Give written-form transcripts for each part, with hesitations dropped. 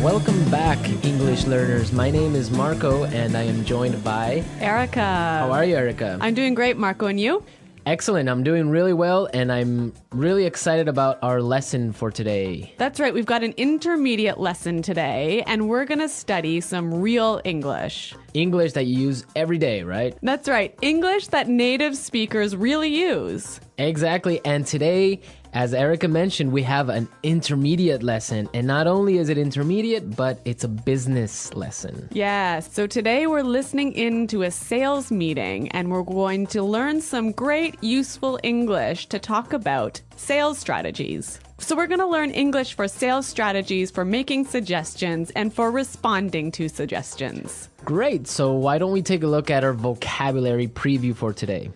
Welcome back, English learners. My name is Marco, and I am joined by Erica. How are you, Erica? I'm doing great, Marco, and you? Excellent. I'm doing really well, and I'm really excited about our lesson for today. That's right. We've got an intermediate lesson today, and we're going to study some real English. English that you use every day, right? That's right. English that native speakers really use. Exactly. And today, as Erica mentioned, we have an intermediate lesson. And not only is it intermediate, but it's a business lesson. Yes. So today we're listening in to a sales meeting, and we're going to learn some great, useful English to talk about sales strategies. So we're going to learn English for sales strategies, for making suggestions, and for responding to suggestions. Great. So why don't we take a look at our vocabulary preview for today?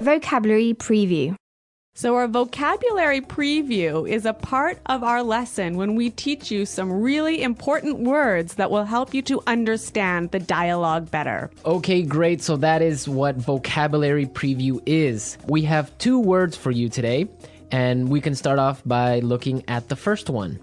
Vocabulary preview. So our vocabulary preview is a part of our lesson when we teach you some really important words that will help you to understand the dialogue better. Okay, great. So that is what vocabulary preview is. We have 2 words for you today, and we can start off by looking at the first one.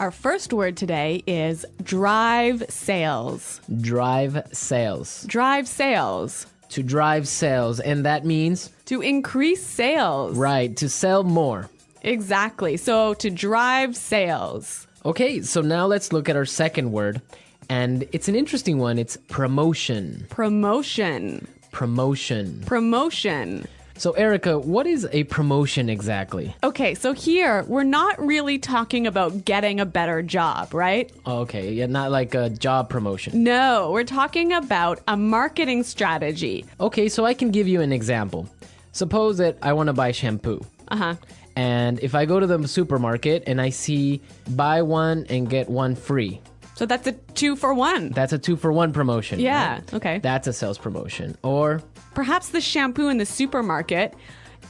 Our first word today is drive sales. Drive sales. Drive sales. To drive sales, and that means? To increase sales. Right, to sell more. Exactly. So to drive sales. Okay, so now let's look at our second word, and it's an interesting one. It's promotion. Promotion. Promotion. Promotion. So Erica, what is a promotion exactly? Okay, so here we're not really talking about getting a better job, right? Okay, yeah, not like a job promotion. No, we're talking about a marketing strategy. Okay, so I can give you an example. Suppose that I want to buy shampoo. Uh-huh. And if I go to the supermarket and I see buy one and get one free. So that's a 2-for-1. That's a 2-for-1 promotion. Yeah, right? okay. That's a sales promotion. Or perhaps the shampoo in the supermarket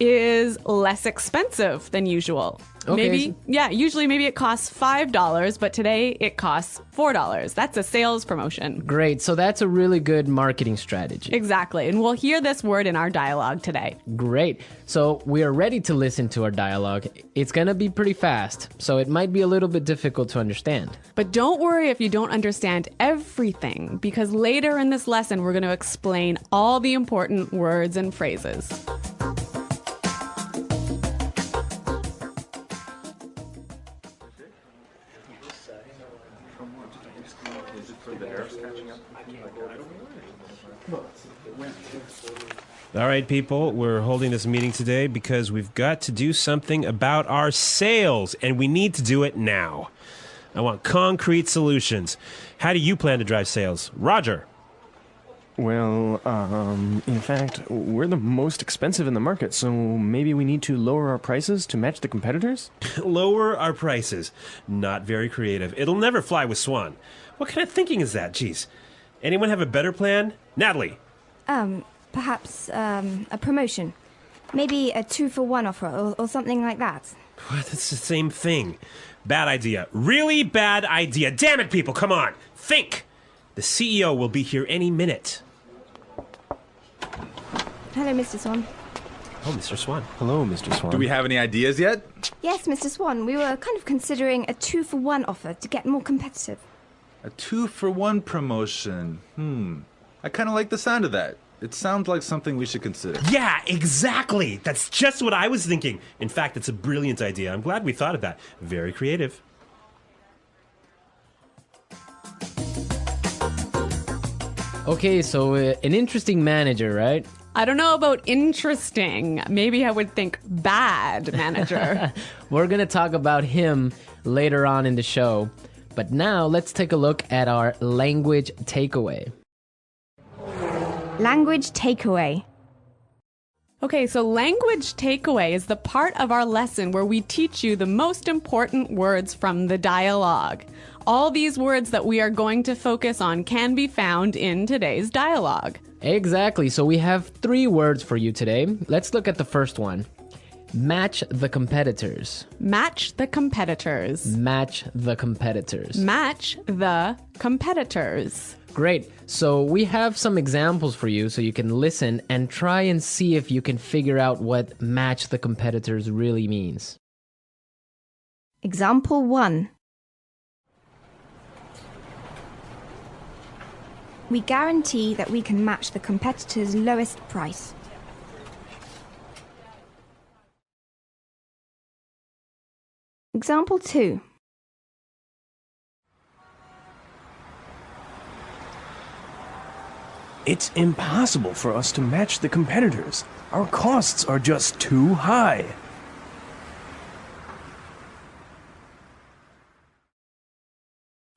is less expensive than usual. Okay. Usually maybe it costs $5, but today it costs $4. That's a sales promotion. great. So that's a really good marketing strategy. Exactly. And we'll hear this word in our dialogue today. Great. So we are ready to listen to our dialogue. It's going to be pretty fast, so it might be a little bit difficult to understand. But don't worry if you don't understand everything, because later in this lesson, we're going to explain all the important words and phrases. All right, people, we're holding this meeting today because we've got to do something about our sales, and we need to do it now. I want concrete solutions. How do you plan to drive sales? Roger. Well, in fact, we're the most expensive in the market, so maybe we need to lower our prices to match the competitors? Lower our prices. Not very creative. It'll never fly with Swan. What kind of thinking is that? Jeez. Anyone have a better plan? Natalie. Perhaps a promotion. Maybe a 2-for-1 offer or something like that. What? That's the same thing. Bad idea. Really bad idea. Damn it, people. Come on. Think. The CEO will be here any minute. Hello, Mr. Swan. Oh, Mr. Swan. Hello, Mr. Swan. Do we have any ideas yet? Yes, Mr. Swan. We were kind of considering a 2-for-1 offer to get more competitive. A 2-for-1 promotion. I kind of like the sound of that. It sounds like something we should consider. Yeah, exactly. That's just what I was thinking. In fact, it's a brilliant idea. I'm glad we thought of that. Very creative. Okay, so an interesting manager, right? I don't know about interesting. Maybe I would think bad manager. We're going to talk about him later on in the show. But now let's take a look at our language takeaway. Language takeaway. Okay, so language takeaway is the part of our lesson where we teach you the most important words from the dialogue. All these words that we are going to focus on can be found in today's dialogue. Exactly. So we have 3 words for you today. Let's look at the first one. Match the competitors. Match the competitors. Match the competitors. Match the competitors. Great. So we have some examples for you so you can listen and try and see if you can figure out what match the competitors really means. Example 1. We guarantee that we can match the competitor's lowest price. Example 2. It's impossible for us to match the competitors. Our costs are just too high.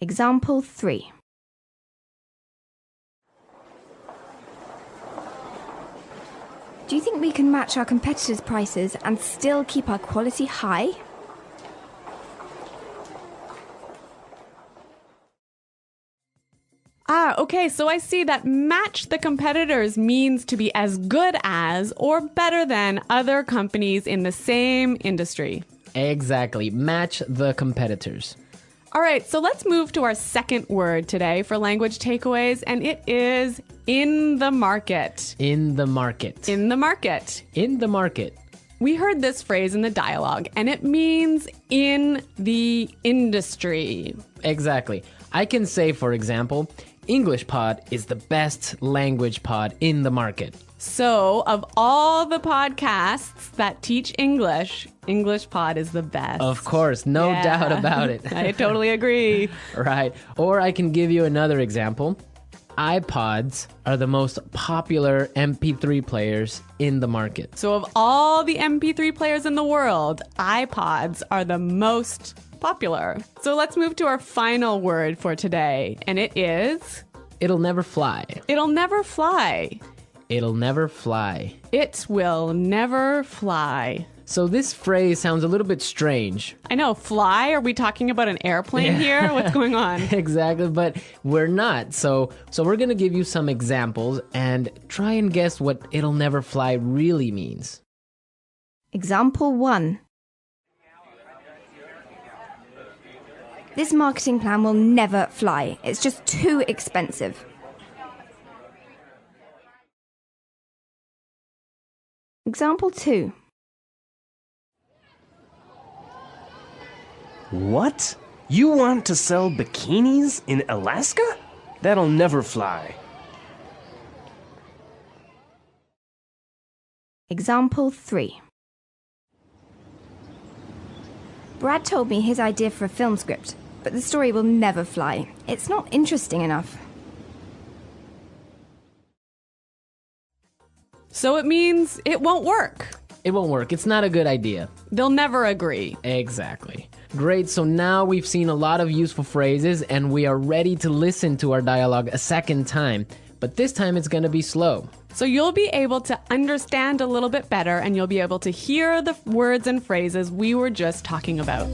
Example 3. Do you think we can match our competitors' prices and still keep our quality high? Okay, so I see that match the competitors means to be as good as or better than other companies in the same industry. Exactly. Match the competitors. All right, so let's move to our second word today for language takeaways, and it is in the market. In the market. In the market. In the market. We heard this phrase in the dialogue, and it means in the industry. Exactly. I can say, for example, English Pod is the best language pod in the market. So, of all the podcasts that teach English, English Pod is the best. Of course, no Yeah. doubt about it. I totally agree. Right. Or I can give you another example. iPods are the most popular MP3 players in the market. So, of all the MP3 players in the world, iPods are the most popular. So, let's move to our final word for today, and it is It'll never fly. it'll never fly. It'll never fly. It will never fly. So this phrase sounds a little bit strange. I know, fly? Are we talking about an airplane here? What's going on? Exactly, but we're not. So we're going to give you some examples and try and guess what it'll never fly really means. Example 1. This marketing plan will never fly. It's just too expensive. Example 2. What? You want to sell bikinis in Alaska? That'll never fly. Example 3. Brad told me his idea for a film script, but the story will never fly. It's not interesting enough. So it means it won't work. It won't work. It's not a good idea. They'll never agree. Exactly. Great. So now we've seen a lot of useful phrases and we are ready to listen to our dialogue a second time. But this time it's going to be slow. So you'll be able to understand a little bit better and you'll be able to hear the words and phrases we were just talking about.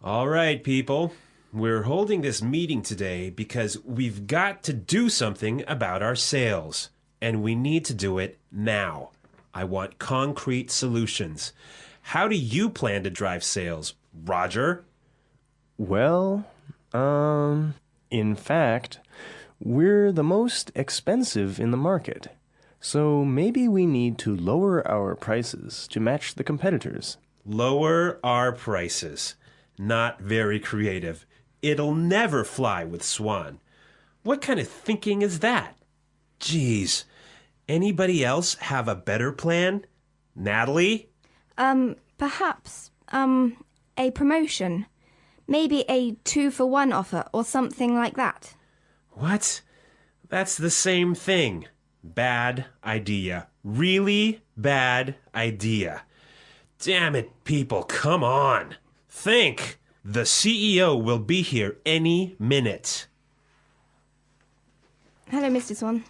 All right, people. We're holding this meeting today because we've got to do something about our sales. And we need to do it now. I want concrete solutions. How do you plan to drive sales, Roger? Well, in fact, we're the most expensive in the market. So maybe we need to lower our prices to match the competitors. Lower our prices. Not very creative. It'll never fly with Swan. What kind of thinking is that? Geez. Anybody else have a better plan? Natalie? Perhaps, a promotion. Maybe a 2-for-1 offer or something like that. What? That's the same thing. Bad idea. Really bad idea. Damn it, people, come on. Think. The CEO will be here any minute. Hello, Mr. Swan.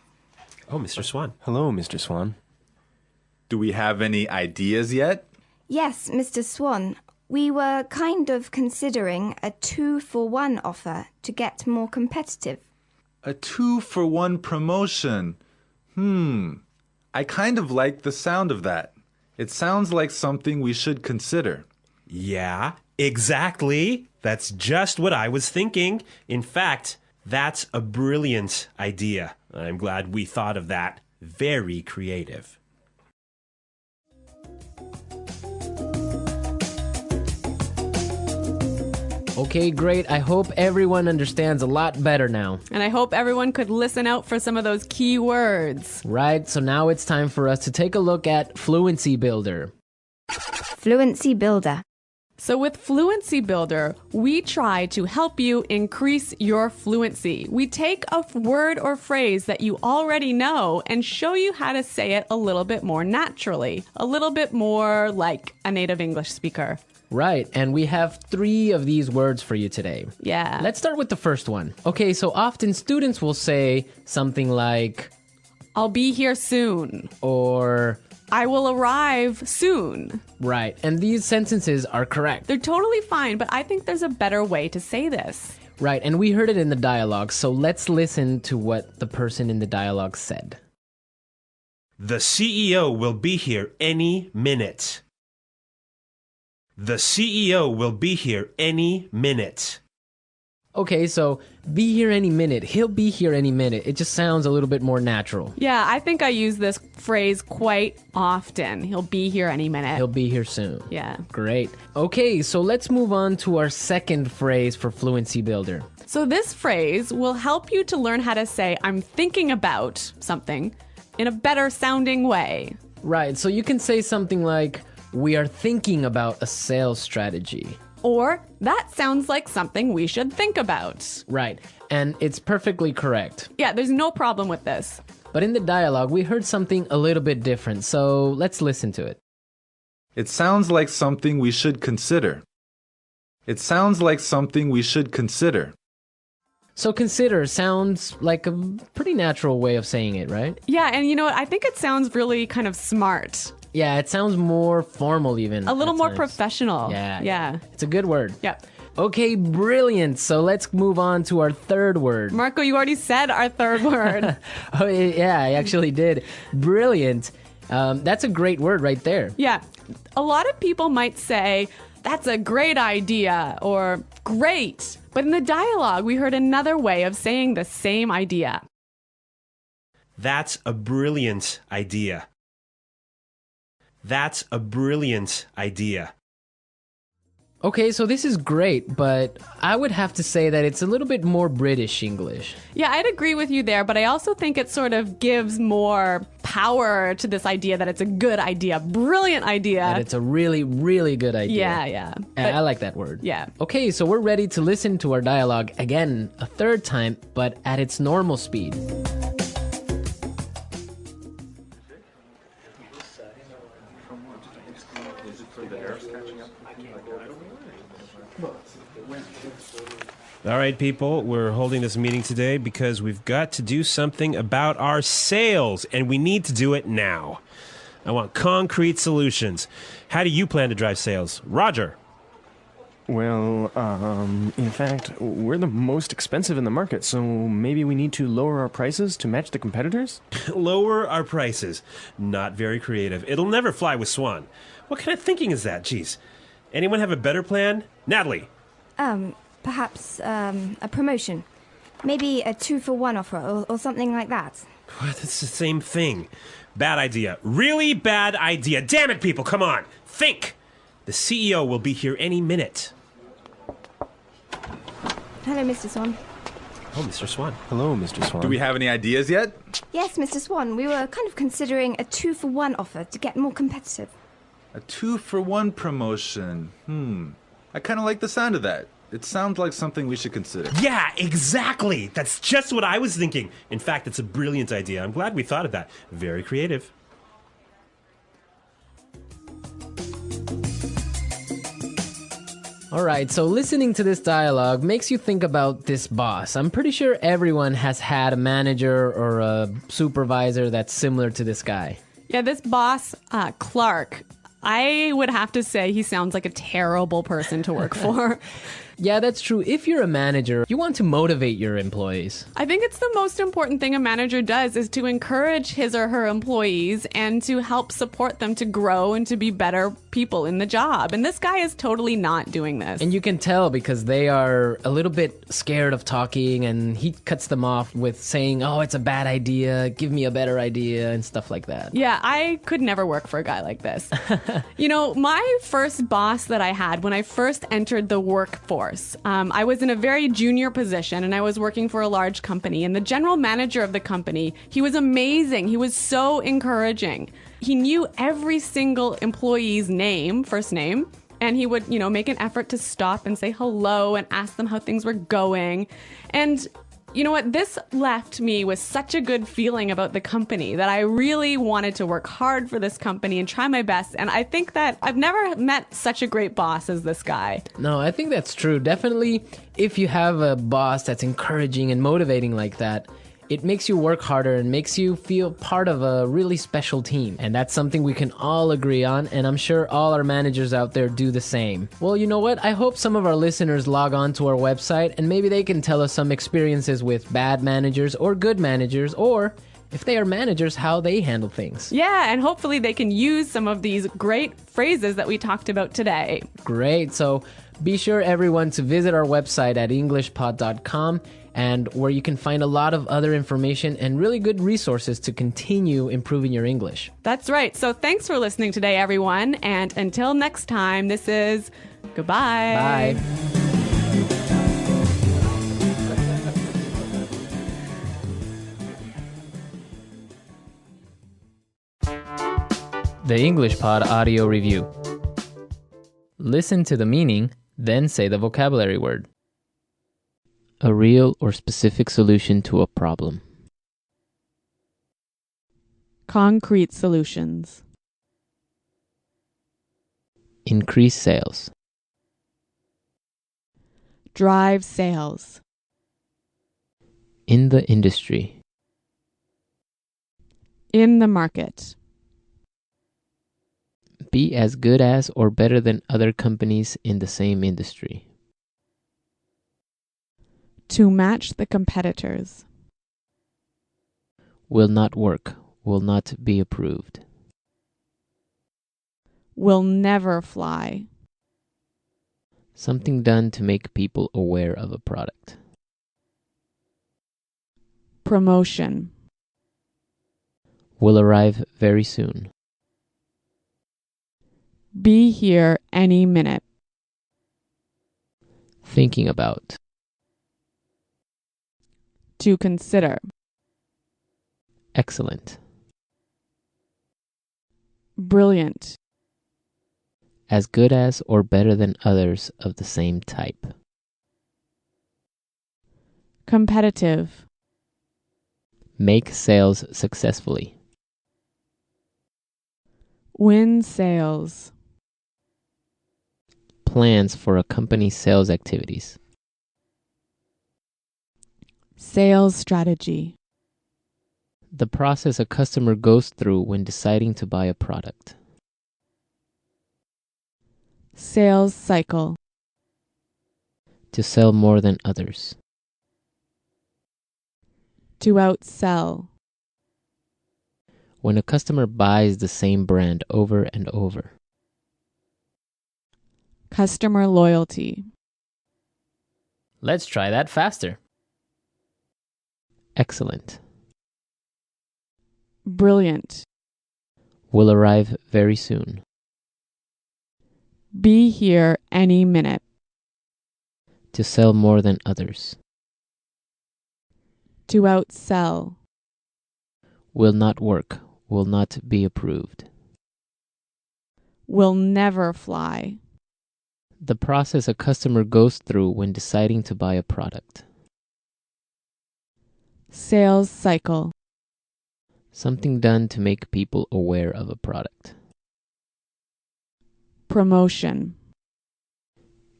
Oh, Mr. Swan. Hello, Mr. Swan. Do we have any ideas yet? Yes, Mr. Swan. We were kind of considering a 2-for-1 offer to get more competitive. A 2-for-1 promotion. I kind of like the sound of that. It sounds like something we should consider. Yeah, exactly. That's just what I was thinking. In fact, that's a brilliant idea. I'm glad we thought of that. Very creative. Okay, great. I hope everyone understands a lot better now. And I hope everyone could listen out for some of those key words. Right, so now it's time for us to take a look at Fluency Builder. Fluency Builder. So with Fluency Builder, we try to help you increase your fluency. We take a word or phrase that you already know and show you how to say it a little bit more naturally, a little bit more like a native English speaker. Right, and we have 3 of these words for you today. Yeah. Let's start with the first one. Okay, so often students will say something like, I'll be here soon. or, I will arrive soon. right, and these sentences are correct. They're totally fine, but I think there's a better way to say this. Right, and we heard it in the dialogue, so let's listen to what the person in the dialogue said. The CEO will be here any minute. The CEO will be here any minute. Okay, so be here any minute. He'll be here any minute. It just sounds a little bit more natural. Yeah, I think I use this phrase quite often. He'll be here any minute. He'll be here soon. Yeah. Great. Okay, so let's move on to our second phrase for Fluency Builder. So this phrase will help you to learn how to say I'm thinking about something in a better sounding way. Right, so you can say something like, we are thinking about a sales strategy. Or that sounds like something we should think about. Right, and it's perfectly correct. Yeah, there's no problem with this. But in the dialogue, we heard something a little bit different, so let's listen to it. It sounds like something we should consider. It sounds like something we should consider. So consider sounds like a pretty natural way of saying it, right? Yeah, and you know what? I think it sounds really kind of smart. Yeah, it sounds more formal even. A little at more times. professional. Yeah. It's a good word. Yeah. Okay, brilliant. So let's move on to our third word. Marco, you already said our third word. Oh, yeah, I actually did. Brilliant. That's a great word right there. Yeah. A lot of people might say, that's a great idea or great. But in the dialogue, we heard another way of saying the same idea. That's a brilliant idea. That's a brilliant idea. Okay, so this is great, but I would have to say that it's a little bit more British English. Yeah, I'd agree with you there, but I also think it sort of gives more power to this idea that it's a good idea, brilliant idea. That it's a really, really good idea. Yeah. I like that word. Yeah. Okay, so we're ready to listen to our dialogue again a third time, but at its normal speed. All right, people, we're holding this meeting today because we've got to do something about our sales, and we need to do it now. I want concrete solutions. How do you plan to drive sales? Roger. Well, in fact, we're the most expensive in the market, so maybe we need to lower our prices to match the competitors? Lower our prices. Not very creative. It'll never fly with Swan. What kind of thinking is that? Jeez. Anyone have a better plan? Natalie. Perhaps a promotion. Maybe a 2-for-1 offer or something like that. What? It's the same thing. Bad idea. Really bad idea. Damn it, people. Come on. Think. The CEO will be here any minute. Hello, Mr. Swan. Oh, Mr. Swan. Hello, Mr. Swan. Do we have any ideas yet? Yes, Mr. Swan. We were kind of considering a 2-for-1 offer to get more competitive. A 2-for-1 promotion. I kind of like the sound of that. It sounds like something we should consider. Yeah, exactly. That's just what I was thinking. In fact, it's a brilliant idea. I'm glad we thought of that. Very creative. All right, so listening to this dialogue makes you think about this boss. I'm pretty sure everyone has had a manager or a supervisor that's similar to this guy. Yeah, this boss, Clark, I would have to say he sounds like a terrible person to work for. Yeah, that's true. If you're a manager, you want to motivate your employees. I think it's the most important thing a manager does is to encourage his or her employees and to help support them to grow and to be better people in the job. And this guy is totally not doing this. And you can tell because they are a little bit scared of talking, and he cuts them off with saying, oh, it's a bad idea, give me a better idea, and stuff like that. Yeah, I could never work for a guy like this. You know, my first boss that I had when I first entered the workforce, I was in a very junior position and I was working for a large company. And the general manager of the company, he was amazing. He was so encouraging. He knew every single employee's name, first name, and he would, you know, make an effort to stop and say hello and ask them how things were going. And you know what? This left me with such a good feeling about the company that I really wanted to work hard for this company and try my best. And I think that I've never met such a great boss as this guy. No, I think that's true. Definitely, if you have a boss that's encouraging and motivating like that, it makes you work harder and makes you feel part of a really special team. And that's something we can all agree on, and I'm sure all our managers out there do the same. Well, you know what? I hope some of our listeners log on to our website and maybe they can tell us some experiences with bad managers or good managers, or if they are managers, how they handle things. Yeah, and hopefully they can use some of these great phrases that we talked about today. Great. So be sure, everyone, to visit our website at englishpod.com, and where you can find a lot of other information and really good resources to continue improving your English. That's right. So thanks for listening today, everyone. And until next time, this is goodbye. Bye. The English Pod Audio Review. Listen to the meaning, then say the vocabulary word. A real or specific solution to a problem. Concrete solutions. Increase sales. Drive sales. In the industry. In the market. Be as good as or better than other companies in the same industry. To match the competitors. Will not work. Will not be approved. Will never fly. Something done to make people aware of a product. Promotion. Will arrive very soon. Be here any minute. Thinking about. To consider. Excellent. Brilliant. As good as or better than others of the same type. Competitive. Make sales successfully. Win sales. Plans for a company's sales activities. Sales strategy. The process a customer goes through when deciding to buy a product. Sales cycle. To sell more than others. To outsell. When a customer buys the same brand over and over. Customer loyalty. Let's try that faster. Excellent. Brilliant. Will arrive very soon. Be here any minute. To sell more than others. To outsell. Will not work. Will not be approved. Will never fly. The process a customer goes through when deciding to buy a product. Sales cycle. Something done to make people aware of a product. Promotion.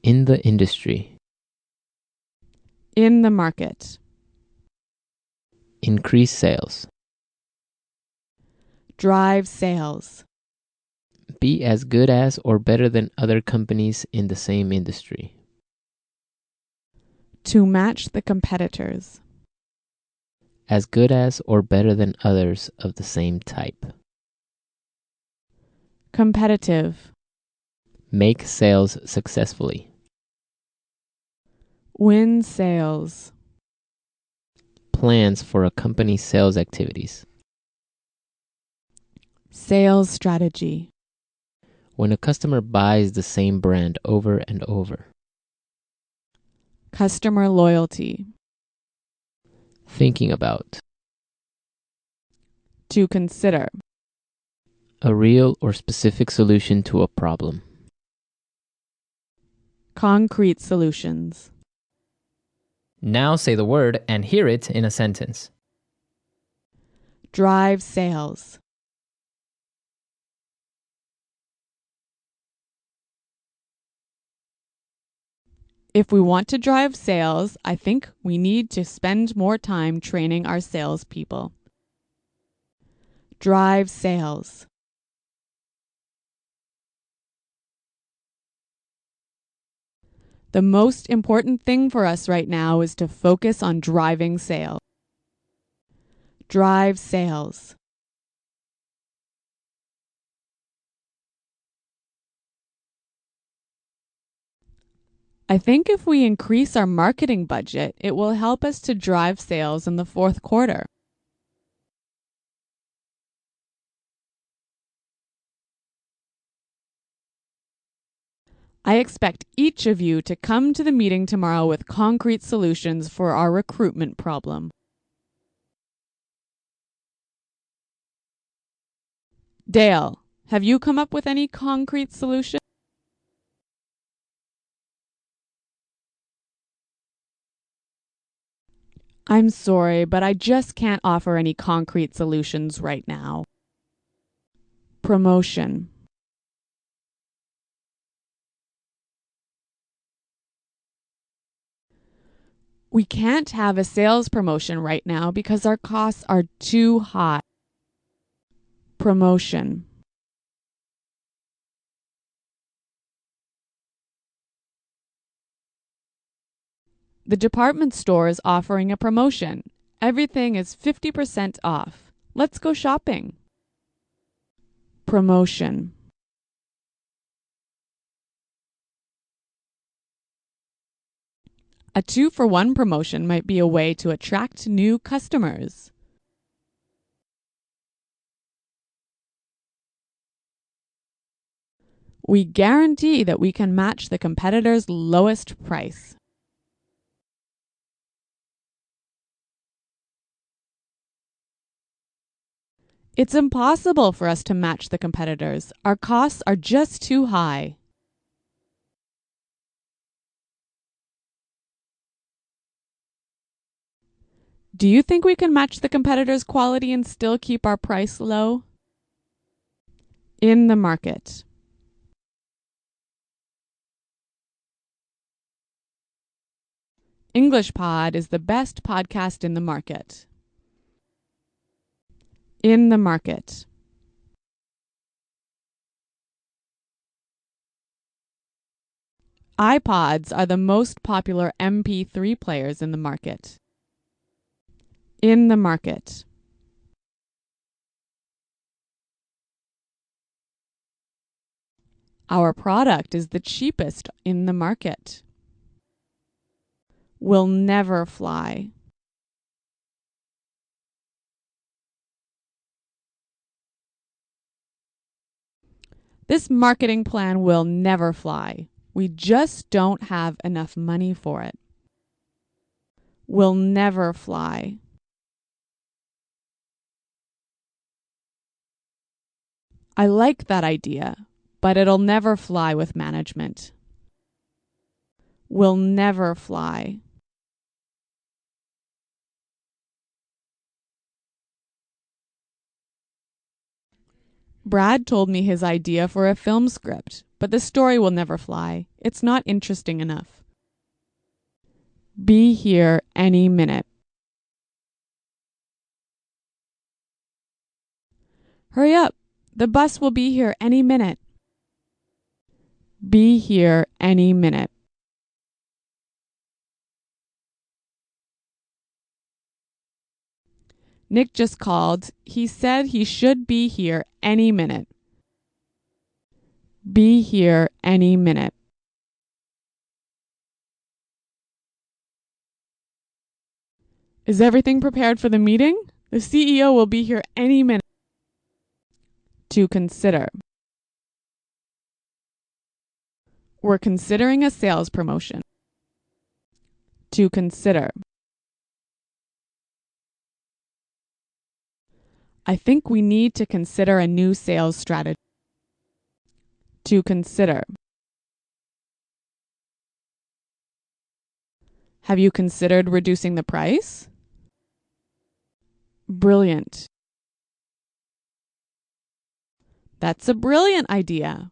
In the industry. In the market. Increase sales. Drive sales. Be as good as or better than other companies in the same industry. To match the competitors. As good as or better than others of the same type. Competitive. Make sales successfully. Win sales. Plans for a company's sales activities. Sales strategy. When a customer buys the same brand over and over. Customer loyalty. Thinking about. To consider. A real or specific solution to a problem. Concrete solutions. Now say the word and hear it in a sentence. Drive sales. If we want to drive sales, I think we need to spend more time training our salespeople. Drive sales. The most important thing for us right now is to focus on driving sales. Drive sales. I think if we increase our marketing budget, it will help us to drive sales in the fourth quarter. I expect each of you to come to the meeting tomorrow with concrete solutions for our recruitment problem. Dale, have you come up with any concrete solution? I'm sorry, but I just can't offer any concrete solutions right now. Promotion. We can't have a sales promotion right now because our costs are too high. Promotion. The department store is offering a promotion. Everything is 50% off. Let's go shopping. Promotion. A 2-for-1 promotion might be a way to attract new customers. We guarantee that we can match the competitor's lowest price. It's impossible for us to match the competitors. Our costs are just too high. Do you think we can match the competitors' quality and still keep our price low? In the market. English Pod is the best podcast in the market. In the market. iPods are the most popular MP3 players in the market. In the market. Our product is the cheapest in the market. Will never fly. This marketing plan will never fly. We just don't have enough money for it. Will never fly. I like that idea, but it'll never fly with management. Will never fly. Brad told me his idea for a film script, but the story will never fly. It's not interesting enough. Be here any minute. Hurry up. The bus will be here any minute. Be here any minute. Nick just called. He said he should be here any minute. Be here any minute. Is everything prepared for the meeting? The CEO will be here any minute. To consider. We're considering a sales promotion. To consider. I think we need to consider a new sales strategy. To consider. Have you considered reducing the price? Brilliant. That's a brilliant idea.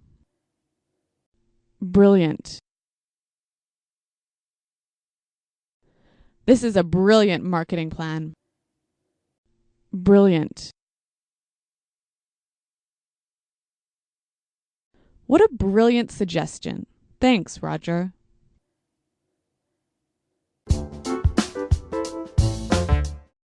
Brilliant. This is a brilliant marketing plan. Brilliant. What a brilliant suggestion. Thanks, Roger.